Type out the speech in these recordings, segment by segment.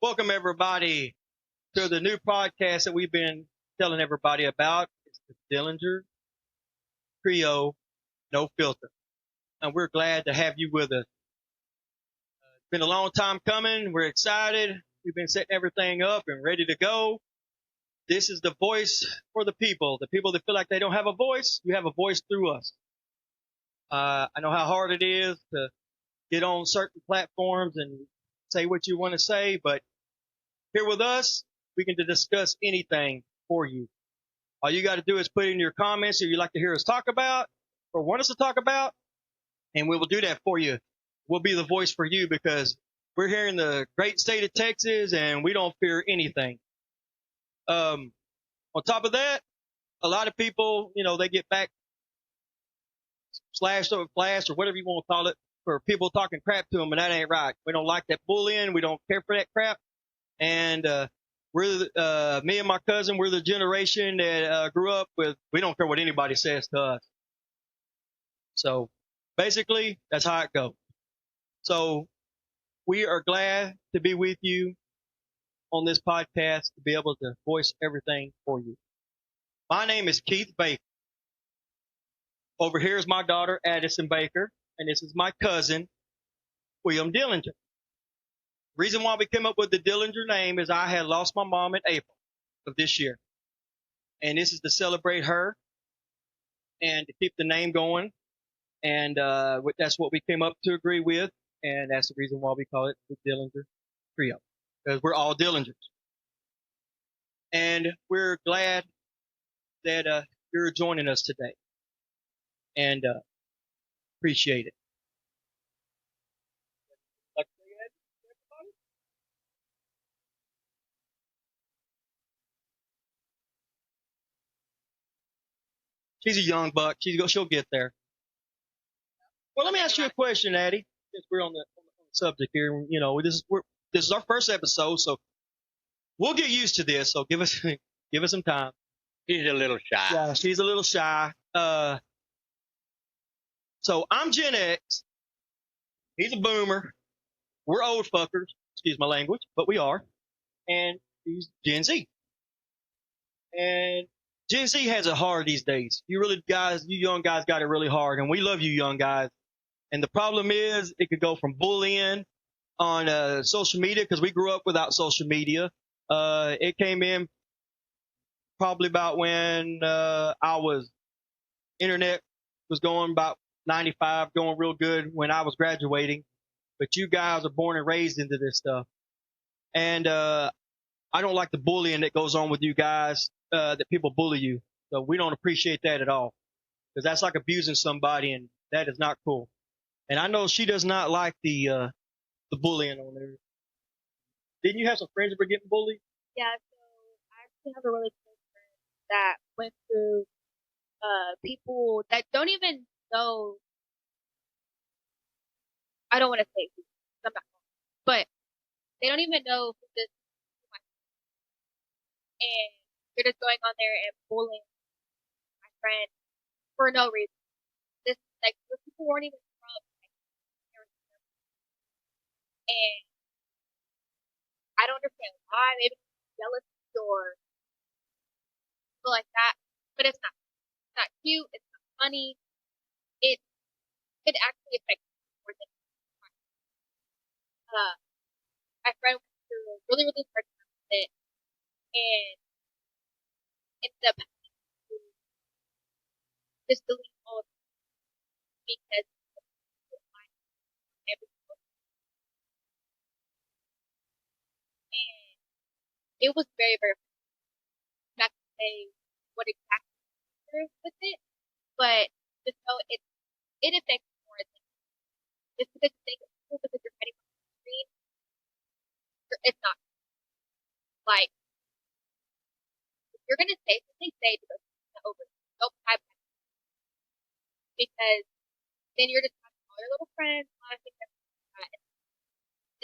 Welcome everybody to the new podcast that we've been telling everybody about. It's the Dillinger Trio No Filter. And we're glad to have you with us. It's been a long time coming. We're excited. We've been setting everything up and ready to go. This is the voice for the people that feel like they don't have a voice. You have a voice through us. I know how hard it is to get on certain platforms and say what you want to say, but here with us, we can discuss anything for you. All you got to do is put in your comments if you'd like to hear us talk about or want us to talk about, and we will do that for you. We'll be the voice for you because we're here in the great state of Texas and we don't fear anything. On top of that, a lot of people, they get back slashed or flashed or whatever you want to call it for people talking crap to them, and that ain't right. We don't like that bullying. We don't care for that crap. And, me and my cousin, we're the generation that, grew up with, we don't care what anybody says to us. So basically that's how it goes. So we are glad to be with you on this podcast to be able to voice everything for you. My name is Keith Baker. Over here is my daughter, Addison Baker, and this is my cousin, William Dillinger. Reason why we came up with the Dillinger name is I had lost my mom in April of this year. And this is to celebrate her and to keep the name going. And that's what we came up to agree with. And that's the reason why we call it the Dillinger Trio. Because we're all Dillingers. And we're glad that you're joining us today. And appreciate it. She's a young buck. She'll get there. Well, let me ask you a question, Addie. Since we're on the subject here, this is our first episode, so we'll get used to this. So give us some time. She's a little shy. Yeah, she's a little shy. So I'm Gen X. He's a boomer. We're old fuckers. Excuse my language, but we are. And he's Gen Z. And Gen Z has it hard these days. You young guys got it really hard, and we love you young guys. And the problem is it could go from bullying on social media, because we grew up without social media. It came in probably about when internet was going about 95, going real good when I was graduating. But you guys are born and raised into this stuff. And I don't like the bullying that goes on with you guys, that people bully you. So we don't appreciate that at all, because that's like abusing somebody, and that is not cool. And I know she does not like the bullying on there. Didn't you have some friends that were getting bullied? Yeah, so I actually have a really close friend that went through people that don't even know. I don't want to say who, I'm not, but they don't even know who this is, and they're just going on there and bullying my friend for no reason. This people weren't even from, and I don't understand why. Maybe jealousy or something like that, but it's not. It's not cute. It's not funny. It could actually affect me more than my friend went through a really, really hard time with it, and ended up having to just delete all of it because and it was very, very hard not to say what exactly with it, but just know it affects more than just because you think it's cool because you're petty on the screen. It's not. Like, if you're gonna say something, say it over. Don't type it. Because then you're just talking to all your little friends, I think that's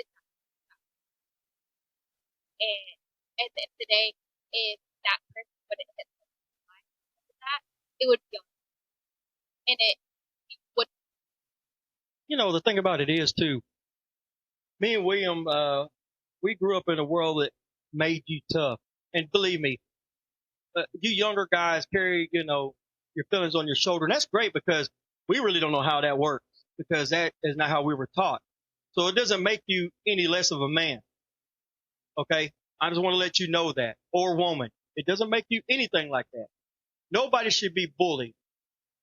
it's not. And at the end of the day, if that person would have hit something like that, it would feel, and it would. The thing about it is too, me and William, we grew up in a world that made you tough. And believe me, you younger guys carry, your feelings on your shoulder. And that's great because we really don't know how that works because that is not how we were taught. So it doesn't make you any less of a man. Okay. I just want to let you know that, or woman. It doesn't make you anything like that. Nobody should be bullied.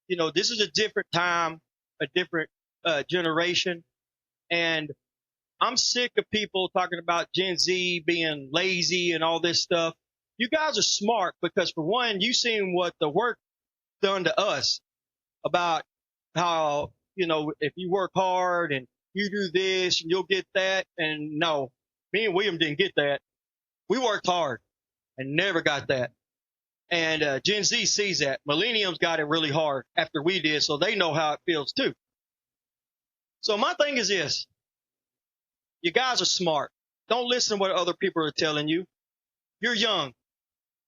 This is a different time, a different generation. And I'm sick of people talking about Gen Z being lazy and all this stuff. You guys are smart because for one, you've seen what the work done to us about how, if you work hard and you do this and you'll get that. And no, me and William didn't get that. We worked hard and never got that. And Gen Z sees that. Millennials got it really hard after we did, so they know how it feels too. So my thing is this. You guys are smart. Don't listen to what other people are telling you. You're young.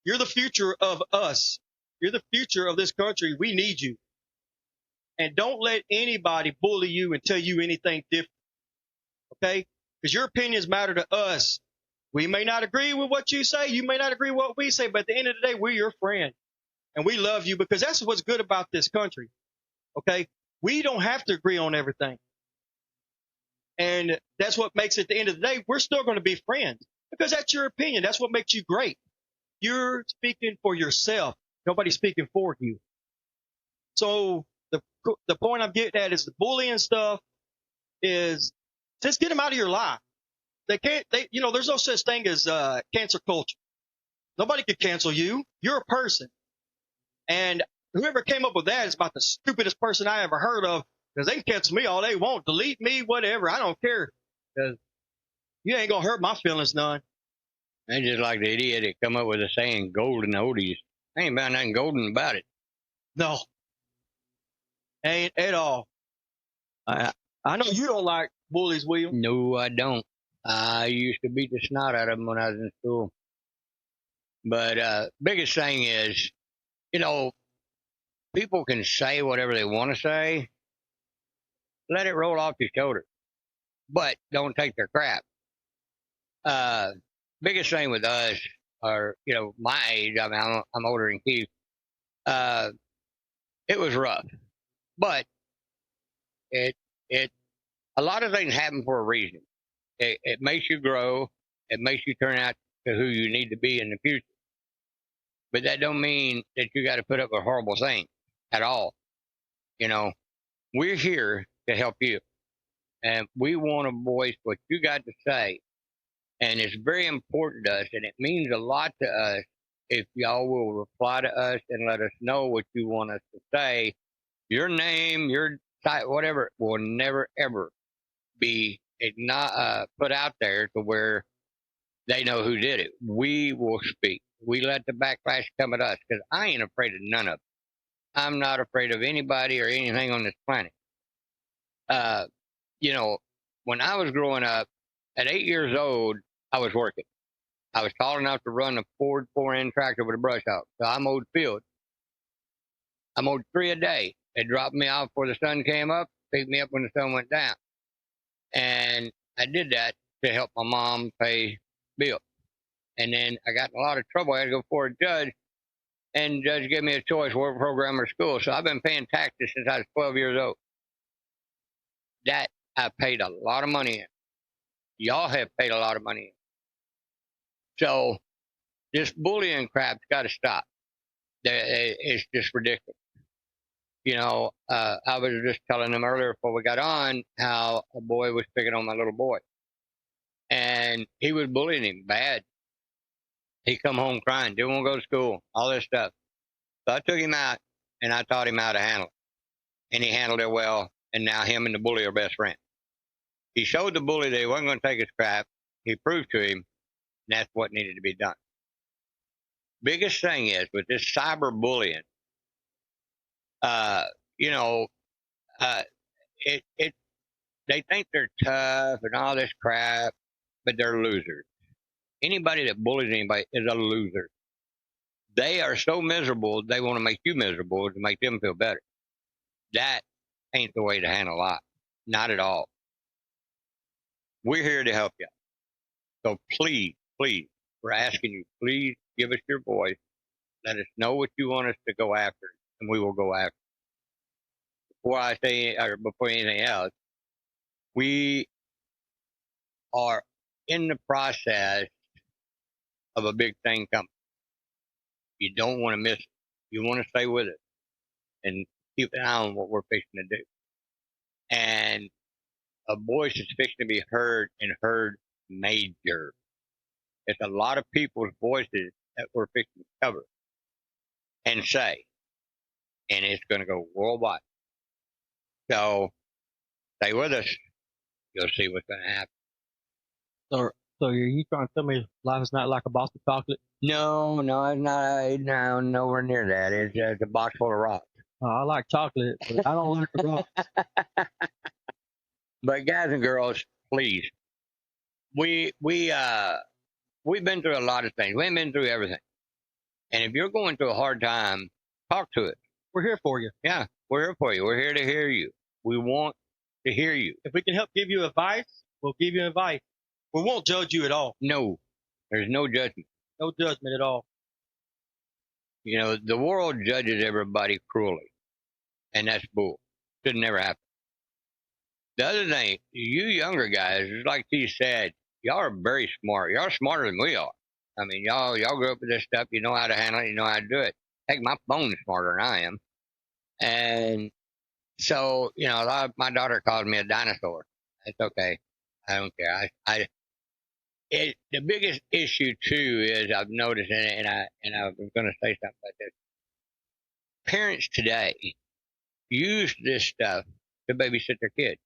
You're the future of us. You're the future of this country. We need you. And don't let anybody bully you and tell you anything different. Okay? Because your opinions matter to us. We may not agree with what you say. You may not agree with what we say. But at the end of the day, we're your friend. And we love you because that's what's good about this country. Okay? We don't have to agree on everything. And that's what makes it, at the end of the day, we're still going to be friends because that's your opinion. That's what makes you great. You're speaking for yourself. Nobody's speaking for you. So the point I'm getting at is the bullying stuff is just get them out of your life. There's no such thing as cancel culture. Nobody could cancel you. You're a person. And whoever came up with that is about the stupidest person I ever heard of because they can cancel me all they want, delete me, whatever. I don't care because you ain't going to hurt my feelings none. They just like the idiot that come up with a saying, golden oldies. Ain't about nothing golden about it. No. Ain't at all. I know you don't like bullies, William. No, I don't. I used to beat the snot out of them when I was in school. But biggest thing is, people can say whatever they want to say. Let it roll off your shoulder. But don't take their crap. Biggest thing with us, or, my age, I mean, I'm older than Keith. It was rough. But a lot of things happen for a reason. It makes you grow. It makes you turn out to who you need to be in the future. But that don't mean that you got to put up with horrible things at all. We're here to help you. And we want to voice what you got to say. And it's very important to us. And it means a lot to us if y'all will reply to us and let us know what you want us to say. Your name, your type, whatever, will never, ever be put out there to where they know who did it. We will speak. We let the backlash come at us because I ain't afraid of none of it. I'm not afraid of anybody or anything on this planet. When I was growing up, at 8 years old, I was working. I was tall enough to run a Ford 4N tractor with a brush hog. So I mowed fields. I mowed 3 a day. They dropped me off before the sun came up, picked me up when the sun went down. And I did that to help my mom pay bills. And then I got in a lot of trouble. I had to go before a judge, and the judge gave me a choice, work program or school. So I've been paying taxes since I was 12 years old. That I paid a lot of money in. Y'all have paid a lot of money in. So this bullying crap's got to stop. It's just ridiculous. I was just telling them earlier before we got on how a boy was picking on my little boy. And he was bullying him bad. He come home crying, didn't want to go to school, all this stuff. So I took him out, and I taught him how to handle it. And he handled it well, and now him and the bully are best friends. He showed the bully that he wasn't going to take his crap. He proved to him, and that's what needed to be done. Biggest thing is, with this cyber bullying, they think they're tough and all this crap, but they're losers. Anybody that bullies anybody is a loser. They are so miserable, they want to make you miserable to make them feel better. That ain't the way to handle life. Not at all. We're here to help you. So please, please, we're asking you, please give us your voice. Let us know what you want us to go after, and we will go after. Before I say, or before anything else, we are in the process of a big thing coming. You don't want to miss it. You want to stay with it and keep an eye on what we're fixing to do. And a voice is fixing to be heard, and heard major. It's a lot of people's voices that we're fixing to cover and say, and it's going to go worldwide. So stay with us. You'll see what's going to happen. So are you trying to tell me life is not like a box of chocolate? No, it's not. No, nowhere near that. It's a box full of rocks. I like chocolate, but I don't like the rock. But guys and girls, please, we've been through a lot of things. We've been through everything. And if you're going through a hard time, talk to us. We're here for you. Yeah, we're here for you. We're here to hear you. We want to hear you. If we can help give you advice, we'll give you advice. We won't judge you at all. No, there's no judgment. No judgment at all. You know, the world judges everybody cruelly, and that's bull. Should never happen. The other thing, you younger guys, like he said, y'all are very smart. Y'all are smarter than we are. I mean, y'all grew up with this stuff. You know how to handle it. You know how to do it. Heck, my phone's smarter than I am. And so, you know, my daughter calls me a dinosaur. It's okay. I don't care. The biggest issue too is I've noticed, and I was going to say something about this. Parents today use this stuff to babysit their kids.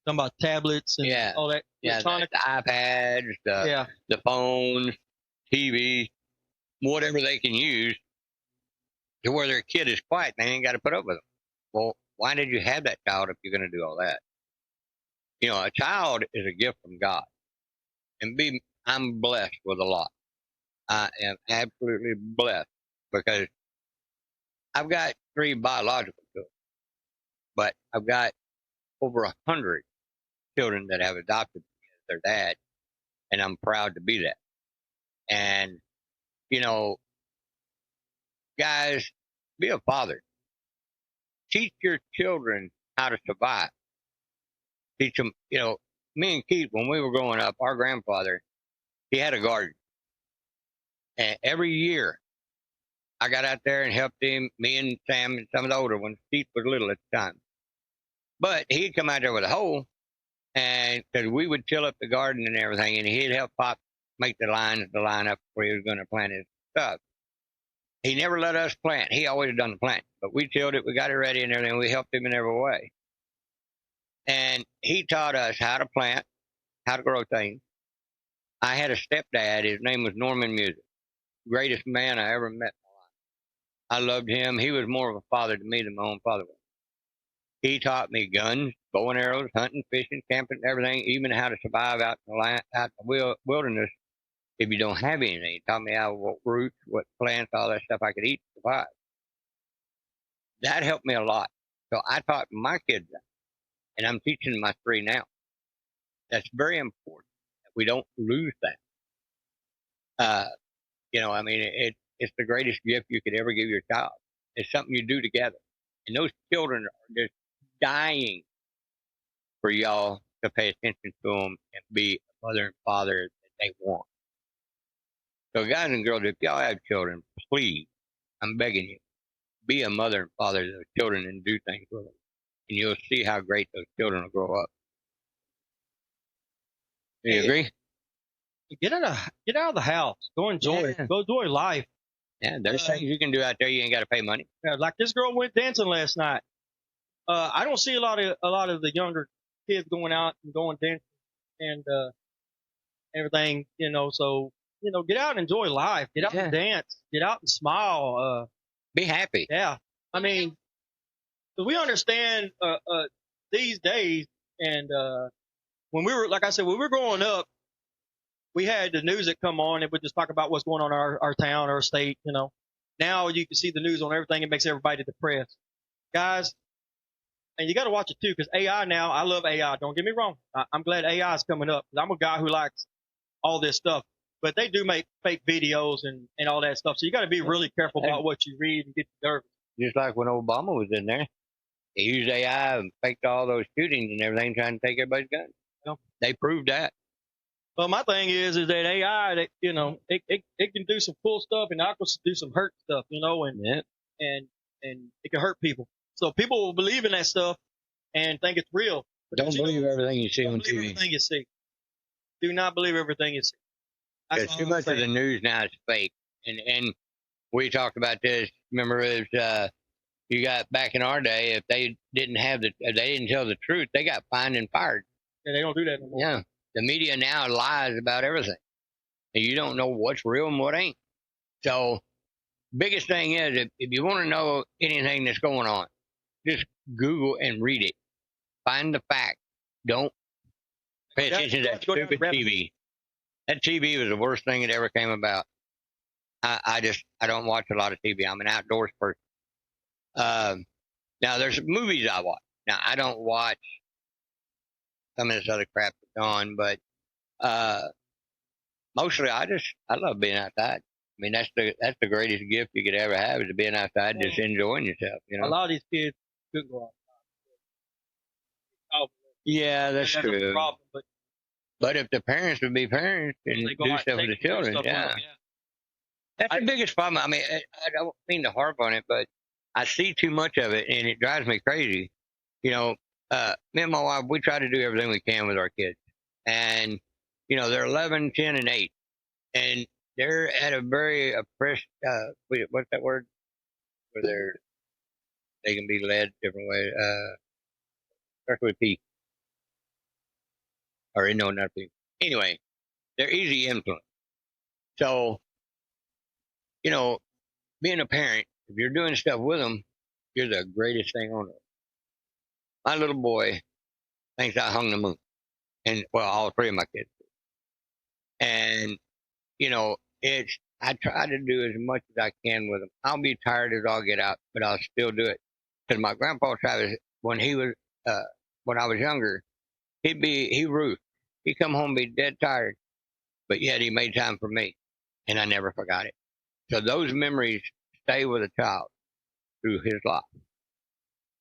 Talking about tablets and all that electronic. The iPads, the phones, TV, whatever they can use to where their kid is quiet and they ain't got to put up with them. Well, why did you have that child if you're going to do all that? You know, a child is a gift from God. And I'm blessed with a lot. I am absolutely blessed because I've got 3 biological children, but I've got over 100 children that have adopted me as their dad, and I'm proud to be that. And, you know, guys, be a father. Teach your children how to survive. Teach them, you know, me and Keith, when we were growing up, our grandfather, he had a garden. And every year, I got out there and helped him, me and Sam and some of the older ones. Keith was little at the time. But he'd come out there with a hoe, and because we would till up the garden and everything, and he'd help Pop make the line up where he was going to plant his stuff. He never let us plant. He always done the plant. But we tilled it, we got it ready and everything. We helped him in every way. And he taught us how to plant, how to grow things. I had a stepdad. His name was Norman Music. Greatest man I ever met in my life. I loved him. He was more of a father to me than my own father was. He taught me guns, bow and arrows, hunting, fishing, camping, everything, even how to survive out in the wilderness if you don't have anything. He taught me what roots, what plants, all that stuff I could eat to survive. That helped me a lot. So I taught my kids that. And I'm teaching my 3 now. That's very important that we don't lose that. You know, I mean, it's the greatest gift you could ever give your child. It's something you do together. And those children are just dying for y'all to pay attention to them and be a mother and father that they want. So guys and girls, if y'all have children, please, I'm begging you, be a mother and father to those children and do things with them. And you'll see how great those children will grow up. Do you agree? Get out of the house. Go enjoy it. Go enjoy life. Yeah, there's things you can do out there. You ain't got to pay money. Like this girl went dancing last night. I don't see a lot of the younger kids going out and going dancing and everything. You know, so you know, get out and enjoy life. Get out and dance. Get out and smile. Be happy. Yeah, I mean, we understand these days, and when we were, like I said, when we were growing up, we had the news that come on and would just talk about what's going on in our town, our state, you know. Now you can see the news on everything. It makes everybody depressed. Guys, and you got to watch it too, because AI now, I love AI. Don't get me wrong. I'm glad AI is coming up. I'm a guy who likes all this stuff. But they do make fake videos and all that stuff. So you got to be really careful about what you read and get nervous. Just like when Obama was in there, they used AI and faked all those shootings and everything, trying to take everybody's guns. Yeah. They proved that. Well, my thing is that AI, that, you know, it can do some cool stuff and also do some hurt stuff, you know, and it can hurt people. So people will believe in that stuff and think it's real. But Don't believe everything you see on TV. Everything you see. Do not believe everything you see. Because too much of the news now is fake. And we talked about this. Remember, it was, you got back in our day, if they didn't tell the truth, they got fined and fired. Yeah, they don't do that anymore. Yeah. The media now lies about everything. And you don't know what's real and what ain't. So, biggest thing is, if you want to know anything that's going on, just Google and read it. Find the fact. Don't pay attention to that stupid TV. That TV was the worst thing that ever came about. I don't watch a lot of TV. I'm an outdoors person. Now there's movies I watch. Now I don't watch some of this other crap that's on, but mostly I love being outside. I mean, that's the greatest gift you could ever have, is to being outside, just enjoying yourself. You know, a lot of these kids couldn't go outside. Yeah, that's true. Problem, but if the parents would be parents and do stuff with the children, yeah. That's the biggest problem. I mean, I don't mean to harp on it, but I see too much of it, and it drives me crazy. You know, me and my wife, we try to do everything we can with our kids. And, you know, they're 11, 10, and 8. And they're at a very oppressed, what's that word? Where they can be led different ways. Starts with P. Or no, not P. Anyway, they're easy influence. So, you know, being a parent, if you're doing stuff with them, you're the greatest thing on earth. My little boy thinks I hung the moon. And, well, all three of my kids do. And, you know, I try to do as much as I can with them. I'll be tired as I'll get out, but I'll still do it. Because my grandpa Travis, when I was younger, he roofed. He'd come home and be dead tired, but yet he made time for me, and I never forgot it. So those memories stay with a child through his life.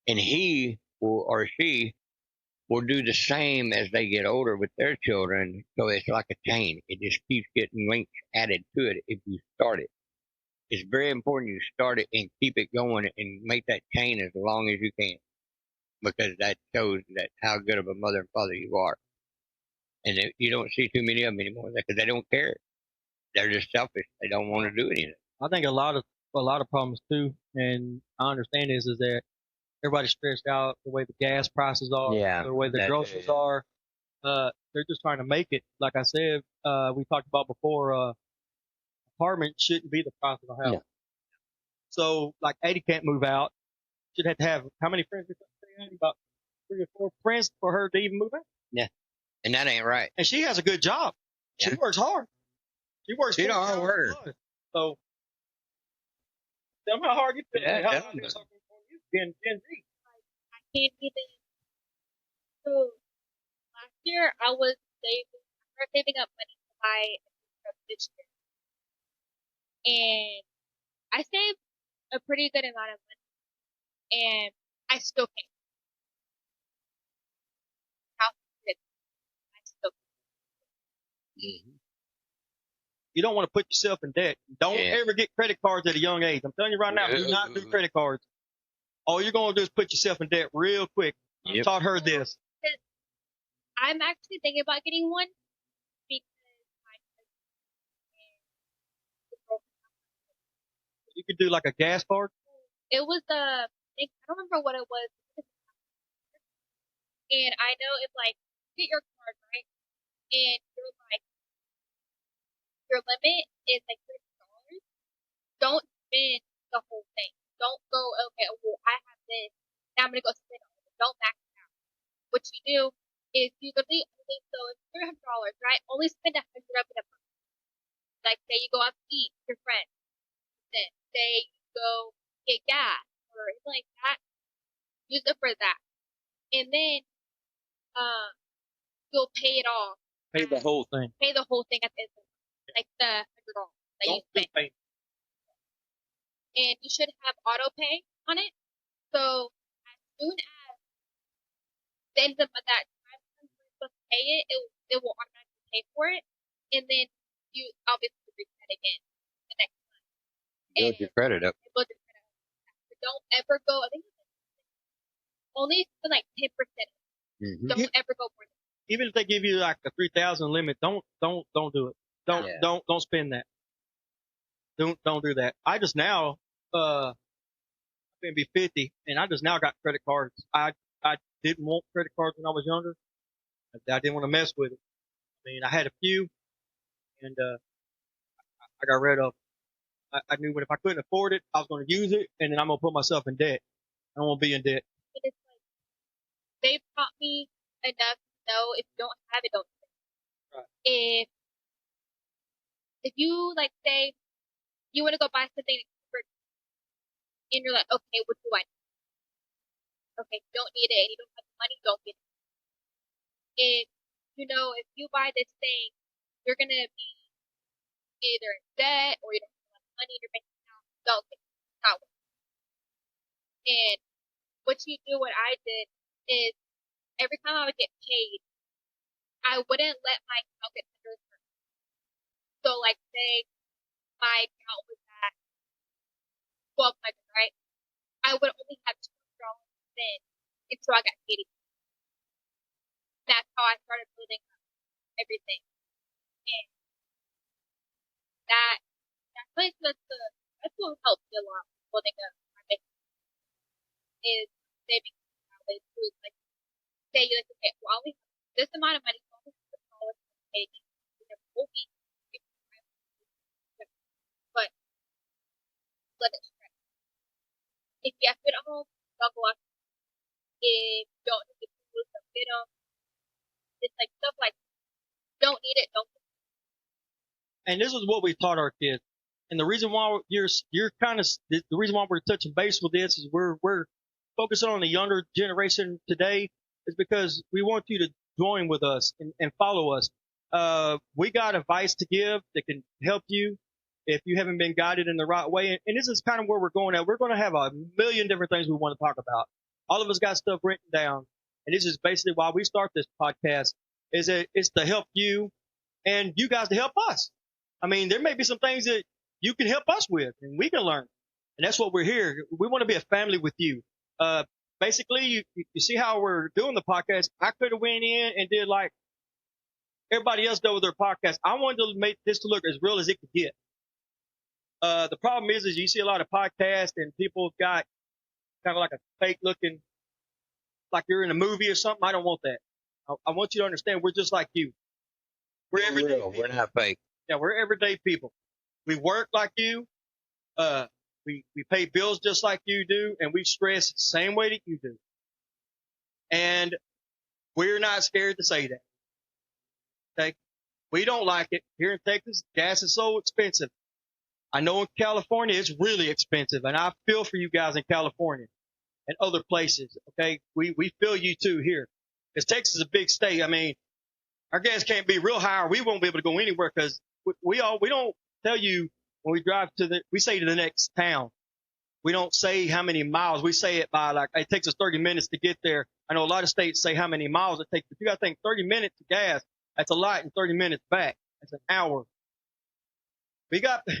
And he or she will do the same as they get older with their children. So it's like a chain. It just keeps getting links added to it if you start it. It's very important you start it and keep it going and make that chain as long as you can, because that shows that how good of a mother and father you are. And you don't see too many of them anymore because they don't care. They're just selfish. They don't want to do anything. I think a lot of problems too, and I understand is that everybody's stressed out the way the gas prices are, the way the groceries are. They're just trying to make it. Like I said, we talked about before, apartment shouldn't be the price of a house. Yeah. So, like, 80 can't move out. She'd have to have how many friends? About 3 or 4 friends for her to even move out. Yeah, and that ain't right. And she has a good job. Yeah. She works hard. She's a hard worker. So, tell me how hard you feel. Yeah, how hard it's being Gen Z. I can't even. So last year I was saving up money to buy a truck this year, and I saved a pretty good amount of money, and I still can't. Mm-hmm. You don't want to put yourself in debt. Don't ever get credit cards at a young age. I'm telling you right now, do not do credit cards. All you're going to do is put yourself in debt real quick. I taught her this. I'm actually thinking about getting one because my You could do like a gas card. It was I don't remember what it was. And I know if like you get your card, right? And you're like, your limit is like $30. Don't spend the whole thing. Don't go, okay, well, I have this. Now I'm going to go spend all of it. Don't max it out. What you do is you literally only, so it's $300, right? Only spend 100 of it a month. Like, say you go out to eat with your friends. Then, say you go get gas or anything like that. Use it for that. And then, you'll pay it off Pay the whole thing. Pay the whole thing at the end of the month, like the $100 that you Don't spent. pay. And you should have auto pay on it. So as soon as the end of that time comes when you're supposed to pay it, it will automatically pay for it, and then you obviously reset again the next month. Build your credit up. It builds your credit up. So don't ever go. I think it's only like 10%. Mm-hmm. Don't ever go more than Even if they give you like a 3,000 limit, don't do it. Don't spend that. Don't do that. I just now, I'm gonna be 50, and I just now got credit cards. I didn't want credit cards when I was younger. I didn't want to mess with it. I mean, I had a few, and I got rid of. I knew if I couldn't afford it, I was going to use it, and then I'm going to put myself in debt. I don't want to be in debt. It's like they've taught me enough to know if you don't have it, don't spend it. Right. If you like say you want to go buy something and you're like, okay, what do I need? Okay, you don't need it and you don't have the money, don't get it. If you buy this thing, you're gonna be either in debt or you don't have enough money in your bank account, don't get it. It's not worth it. And what I did is every time I would get paid, I wouldn't let my account get under. So like say my account was at 1,200, right? I would only have $200 to spend until I got paid again. That's how I started building up everything. And that's what helped me a lot with building up my business is saving that way too. Like say you're like, okay, well I only have this amount of money, so I only have $200 to pay again. We have a whole week. But let it stretch. If you have food at home, don't go out. If you don't need the food, don't get them. It's like stuff like don't need it, don't. And this is what we taught our kids. And the reason why the reason why we're touching base with this is we're focusing on the younger generation today is because we want you to join with us and follow us. We got advice to give that can help you if you haven't been guided in the right way. And this is kind of where we're going at. We're going to have a million different things we want to talk about. All of us got stuff written down. And this is basically why we start this podcast is it's to help you and you guys to help us. I mean, there may be some things that you can help us with and we can learn. And that's what we're here. We want to be a family with you. Basically, you see how we're doing the podcast. I could have went in and did like everybody else does with their podcast. I wanted to make this to look as real as it could get. The problem is you see a lot of podcasts and people got kind of like a fake looking, like you're in a movie or something. I don't want that. I want you to understand we're just like you. We're everyday people. We're not fake. Yeah, we're everyday people. We work like you. We pay bills just like you do, and we stress the same way that you do. And we're not scared to say that. Okay? We don't like it. Here in Texas, gas is so expensive. I know in California it's really expensive, and I feel for you guys in California and other places. Okay? We feel you too here. Because Texas is a big state. I mean, our gas can't be real high or we won't be able to go anywhere because we don't tell you when we drive we say to the next town. We don't say how many miles. We say it by like, it takes us 30 minutes to get there. I know a lot of states say how many miles it takes, but you got to think 30 minutes of gas. That's a lot and 30 minutes back. That's an hour.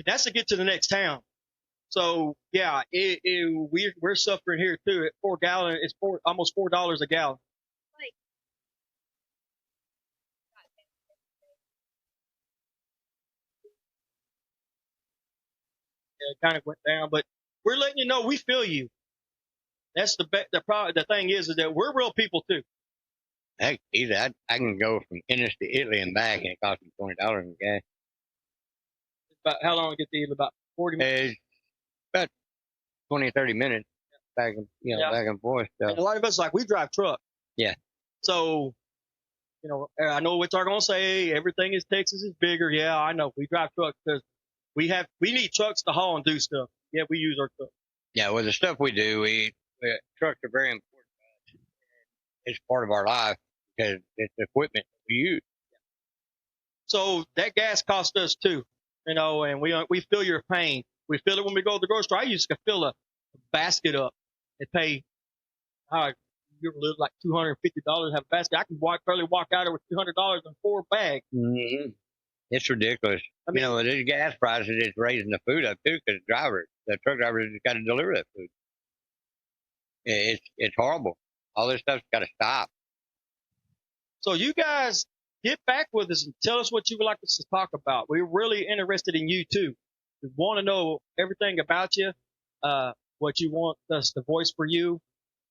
That's to get to the next town. So yeah, we're suffering here too. At $4 gallon, it's almost $4 a gallon. It kind of went down, but we're letting you know we feel you. That's the thing is that we're real people too. Heck, either I can go from Ennis to Italy and back, and it costs me $20 in gas. About how long to get to Italy? About 40 minutes. About 20, 30 minutes back and forth. So. And a lot of us we drive truck. Yeah. So, I know what they're gonna say. Everything is Texas is bigger. Yeah, I know. We drive trucks because we need trucks to haul and do stuff. Yeah, we use our trucks. Yeah, well, the stuff we do, trucks are very important to us. It's part of our life because it's the equipment we use. So that gas cost us too, and we feel your pain. We feel it when we go to the grocery store. I used to fill a basket up and pay, you're like $250 have a basket. I can barely walk out there with $200 in 4 bags. Mm-hmm. It's ridiculous. I mean, with these gas prices, it's raising the food up too, because the truck drivers just got to deliver that food. It's horrible. All this stuff's got to stop. So you guys get back with us and tell us what you would like us to talk about. We're really interested in you too. We want to know everything about you, what you want us to voice for you.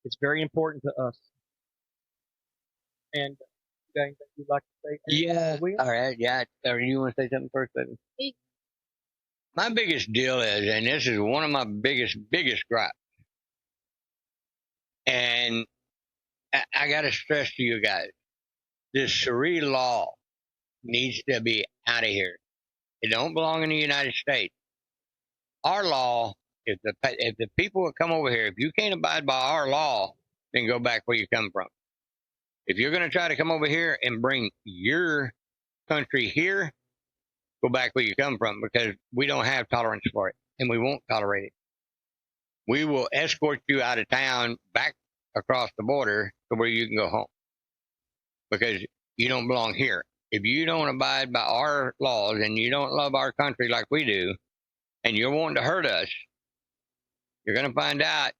It's very important to us. And you got anything you'd like to say? Yeah. All right. Yeah. Or you want to say something first, baby? My biggest deal is, and this is one of my biggest gripes, and I got to stress to you guys, this Sharia law needs to be out of here. It don't belong in the United States. Our law, if the people that come over here, if you can't abide by our law, then go back where you come from. If you're going to try to come over here and bring your country here, go back where you come from, because we don't have tolerance for it, and we won't tolerate it. We will escort you out of town back across the border to where you can go home, because you don't belong here. If you don't abide by our laws and you don't love our country like we do, and you're wanting to hurt us, you're going to find out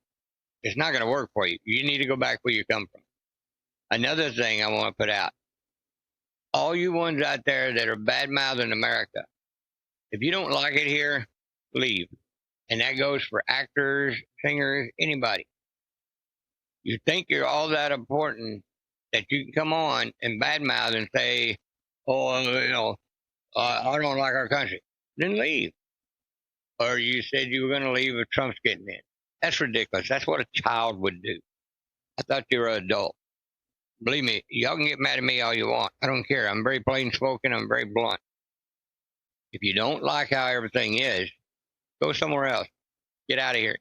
it's not going to work for you. You need to go back where you come from. Another thing I want to put out, all you ones out there that are bad-mouthing America, if you don't like it here, leave. And that goes for actors, singers, anybody. You think you're all that important that you can come on and badmouth and say, oh, I don't like our country. Then leave. Or you said you were going to leave if Trump's getting in. That's ridiculous. That's what a child would do. I thought you were an adult. Believe me, y'all can get mad at me all you want. I don't care. I'm very plain spoken. I'm very blunt. If you don't like how everything is, go somewhere else. Get out of here.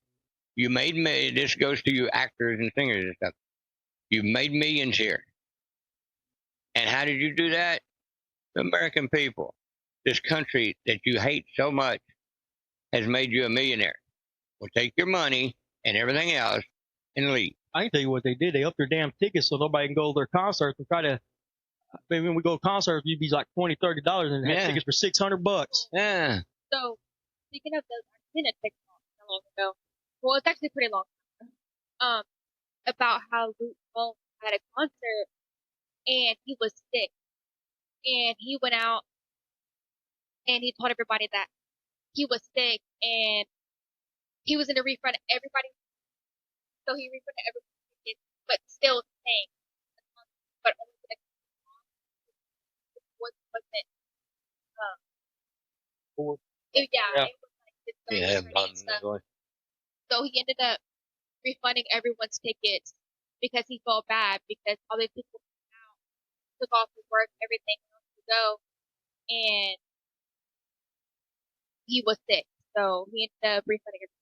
You made me. This goes to you actors and singers and stuff. You made millions here. And how did you do that? The American people, this country that you hate so much, has made you a millionaire. Well, take your money and everything else and leave. I can tell you what they did. They upped their damn tickets so nobody can go to their concerts and try to. When we go to concerts, you'd be like $20, $30 and have tickets for $600. Yeah. So, speaking of those, I seen a TikTok not long ago. Well, it's actually pretty long time. About how Luke Combs had a concert and he was sick, and he went out and he told everybody that he was sick and he was going to refund everybody. So he refunded everybody's tickets, but still saying, but only the next wasn't. Yeah. It was like his and stuff. So he ended up refunding everyone's tickets because he felt bad because all these people out, took off of work, everything else to go, and he was sick. So he ended up refunding everything.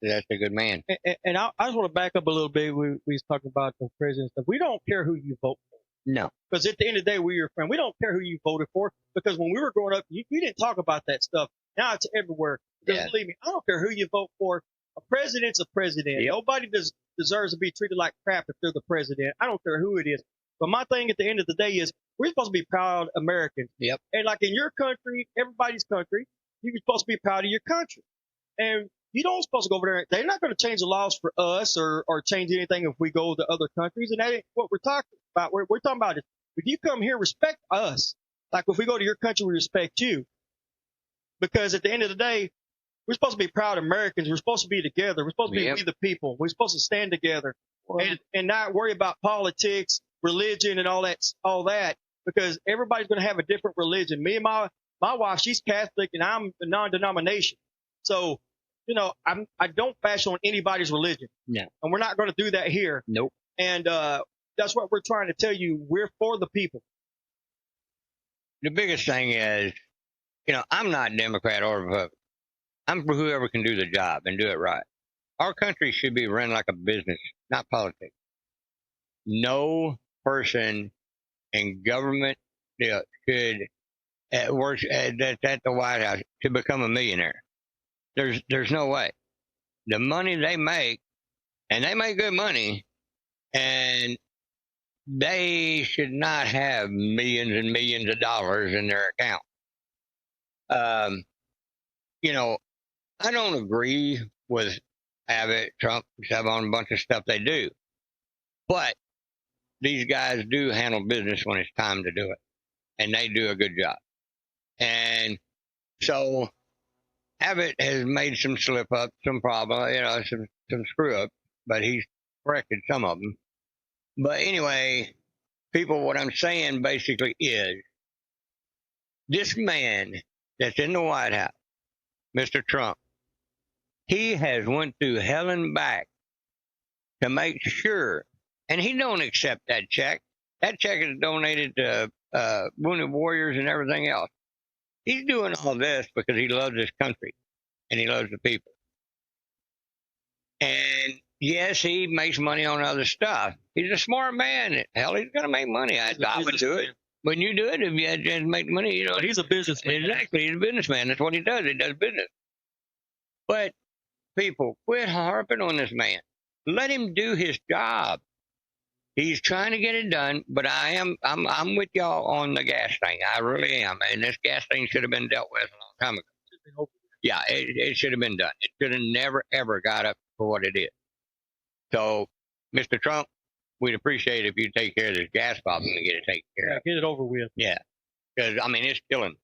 That's a good man. And I just want to back up a little bit. We was talking about the president stuff. We don't care who you vote for. No. Because at the end of the day, we're your friend. We don't care who you voted for. Because when we were growing up, you didn't talk about that stuff. Now it's everywhere. Because believe me, I don't care who you vote for. A president's a president. Yep. Nobody deserves to be treated like crap if they're the president. I don't care who it is. But my thing at the end of the day is we're supposed to be proud Americans. Yep. And like in your country, everybody's country, you're supposed to be proud of your country. And you don't supposed to go over there. They're not going to change the laws for us or change anything if we go to other countries. And that ain't what we're talking about. We're talking about is if you come here, respect us. Like if we go to your country, we respect you. Because at the end of the day, we're supposed to be proud Americans. We're supposed to be together. We're supposed to be we the people. We're supposed to stand together and not worry about politics, religion, and all that. Because everybody's going to have a different religion. Me and my wife, she's Catholic, and I'm a non-denomination. So, I don't bash on anybody's religion. No. And we're not going to do that here. Nope. And that's what we're trying to tell you. We're for the people. The biggest thing is, I'm not Democrat or Republican. I'm for whoever can do the job and do it right. Our country should be run like a business, not politics. No person in government should work that's at the White House to become a millionaire. There's no way. The money they make, and they make good money, and they should not have millions and millions of dollars in their account. You know, I don't agree with Abbott, Trump, stuff on a bunch of stuff they do, but these guys do handle business when it's time to do it, and they do a good job. And so Abbott has made some slip up, some problem, some screw up, but he's corrected some of them. But anyway, people, what I'm saying basically is this man that's in the White House, Mr. Trump, he has went through hell and back to make sure, and he don't accept that check. That check is donated to Wounded Warriors and everything else. He's doing all this because he loves this country and he loves the people. And yes, he makes money on other stuff. He's a smart man. Hell, he's going to make money. I would do it. When you do it, if you had to make money, But he's a businessman. Exactly, he's a businessman. That's what he does. He does business. But people, quit harping on this man. Let him do his job. He's trying to get it done, but I'm with y'all on the gas thing. I really am. And this gas thing should have been dealt with a long time ago. Yeah, it should have been done. It should have never, ever got up for what it is. So, Mr. Trump, we'd appreciate if you take care of this gas problem and get it taken care of. Get it over with. Yeah. Because, I mean, it's killing.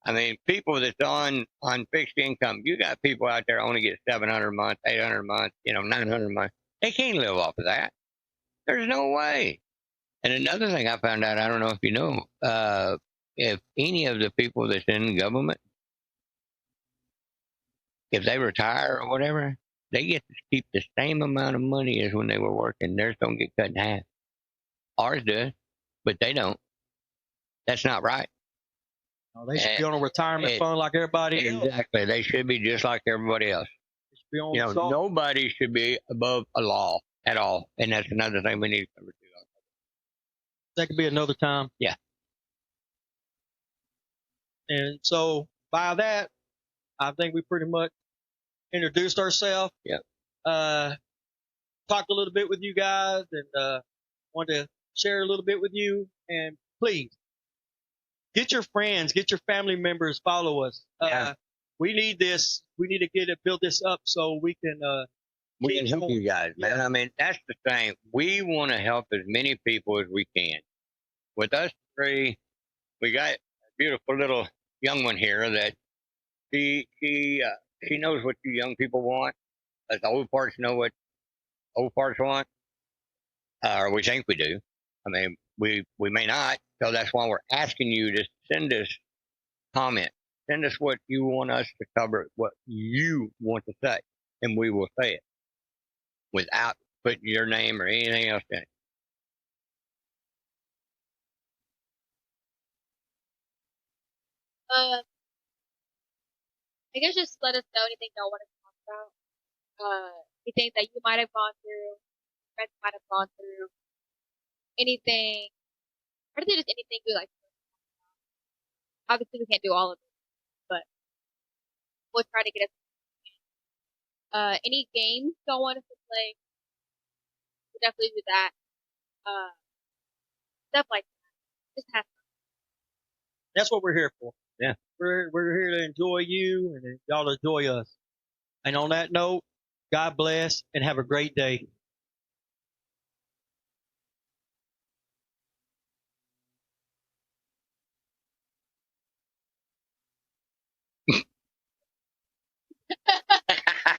I mean, people that's on fixed income, you got people out there only get $700 a month, $800 a month, $900 a month. They can't live off of that. There's no way. And another thing I found out, I don't know if you know, if any of the people that's in government, if they retire or whatever, they get to keep the same amount of money as when they were working. Theirs don't get cut in half. Ours does, but they don't. That's not right. No, they should be on a retirement fund like everybody else. Exactly. They should be just like everybody else. They should be on Nobody should be above a law at all. And that's another thing we need to cover too. That could be another time. Yeah. And so by that, I think we pretty much introduced ourselves. Yeah. Talked a little bit with you guys and wanted to share a little bit with you. And please get your friends, get your family members, follow us. Yeah. We need this. We need to build this up so we can help you guys, man. Yeah. I mean, that's the thing. We want to help as many people as we can. With us three, we got a beautiful little young one here that she knows what you young people want. As the old parts know what old parts want, or we think we do. I mean, we may not. So that's why we're asking you to send us comments. Send us what you want us to cover, what you want to say, and we will say it without putting your name or anything else in it. I guess just let us know anything y'all want to talk about. Anything that you might have gone through, friends might have gone through, anything. Or just anything you like to talk about. Obviously, we can't do all of it, but we'll try to get us. Any games y'all want us to play, we'll definitely do that. Stuff like that. Just have fun. That's what we're here for. Yeah. We're here to enjoy you and y'all enjoy us. And on that note, God bless and have a great day.